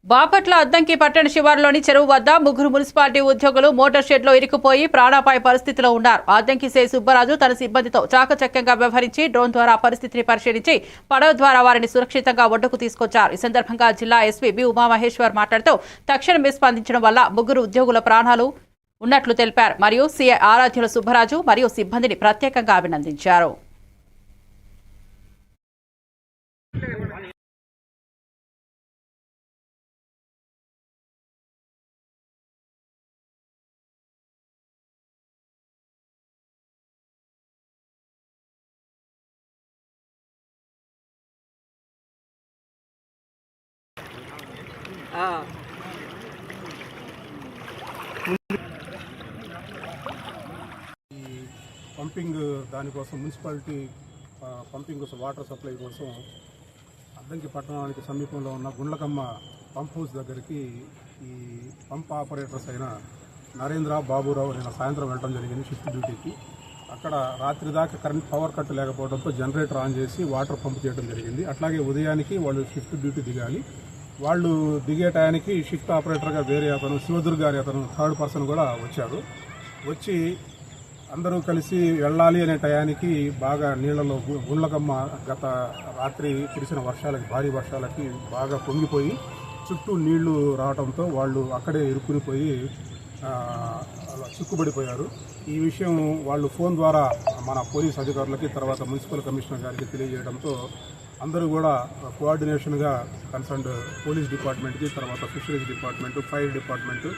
బాపట్ల అద్దంకి పట్టణ శివారులోని చెరువు వద్ద ముగ్గురు మున్సిపాలిటీ ఉద్యోగులు మోటార్ షెడ్లో ఇరుక్కుపోయి ప్రాణాపాయ పరిస్థితిలో ఉన్నారు. అద్దంకి సే సుబ్బరాజు తన సిబ్బందితో చాకచక్యంగా వ్యవహరించి డ్రోన్ ద్వారా పరిస్థితిని పరిశీలించి పడవ ద్వారా వారిని సురక్షితంగా ఒడ్డుకు తీసుకొచ్చారు. ఈ సందర్భంగా జిల్లా ఎస్పీ బి ఉమామహేశ్వర్ మాట్లాడుతూ తక్షణమే స్పందించడం వల్ల ముగ్గురు ఉద్యోగుల ప్రాణాలు ఉన్నట్లు తెలిపారు. మరియు సీఐ ఆరాధ్యుల సుబ్బరాజు మరియు సిబ్బందిని ప్రత్యేకంగా అభినందించారు. పంపింగ్ దానికోసం మున్సిపాలిటీ పంపింగ్ కోసం వాటర్ సప్లై కోసం అద్దంకి పట్టణానికి సమీపంలో ఉన్న గుండ్లకమ్మ పంప్ హౌస్ దగ్గరికి ఈ పంప్ ఆపరేటర్స్ అయిన నరేంద్ర బాబురావు నిన్న సాయంత్రం వెళ్ళడం జరిగింది షిఫ్ట్ డ్యూటీకి. అక్కడ రాత్రి దాకా పవర్ కట్ లేకపోవడంతో జనరేటర్ ఆన్ చేసి వాటర్ పంప్ చేయడం జరిగింది. అట్లాగే ఉదయానికి వాళ్ళు షిఫ్ట్ డ్యూటీ దిగాలి. వాళ్ళు దిగే టయానికి షిఫ్ట్ ఆపరేటర్గా వేరే అతను శివదుర్గ గారి అతను థర్డ్ పర్సన్ కూడా వచ్చారు. వచ్చి అందరూ కలిసి వెళ్ళాలి అనే టయానికి బాగా నీళ్లలో గుండ్లకమ్మ గత రాత్రి కురిసిన వర్షాలకి భారీ వర్షాలకి బాగా పొంగిపోయి చుట్టూ నీళ్లు రావడంతో వాళ్ళు అక్కడే ఇరుక్కునిపోయి చిక్కుబడిపోయారు. ఈ విషయం వాళ్ళు ఫోన్ ద్వారా మన పోలీస్ అధికారులకి తర్వాత మున్సిపల్ కమిషనర్ గారికి తెలియజేయడంతో అందరూ కూడా కోఆర్డినేషన్గా కన్సర్న్డ్ పోలీస్ డిపార్ట్మెంట్కి తర్వాత fisheries department fire department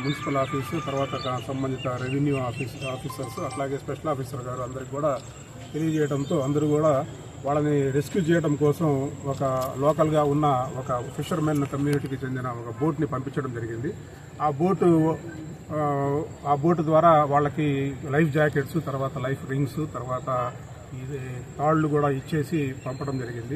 municipal office తర్వాత సంబంధిత రెవెన్యూ ఆఫీసర్స్ అట్లాగే స్పెషల్ ఆఫీసర్ గారు అందరికి కూడా తెలియజేయడంతో అందరూ కూడా వాళ్ళని రెస్క్యూ చేయడం కోసం ఒక లోకల్గా ఉన్న ఒక ఫిషర్మెన్ కమ్యూనిటీకి చెందిన ఒక బోట్ని పంపించడం జరిగింది. ఆ బోటు ద్వారా వాళ్ళకి లైఫ్ జాకెట్స్ తర్వాత లైఫ్ రింగ్స్ తర్వాత తాళ్లు కూడా ఇచ్చేసి పంపడం జరిగింది.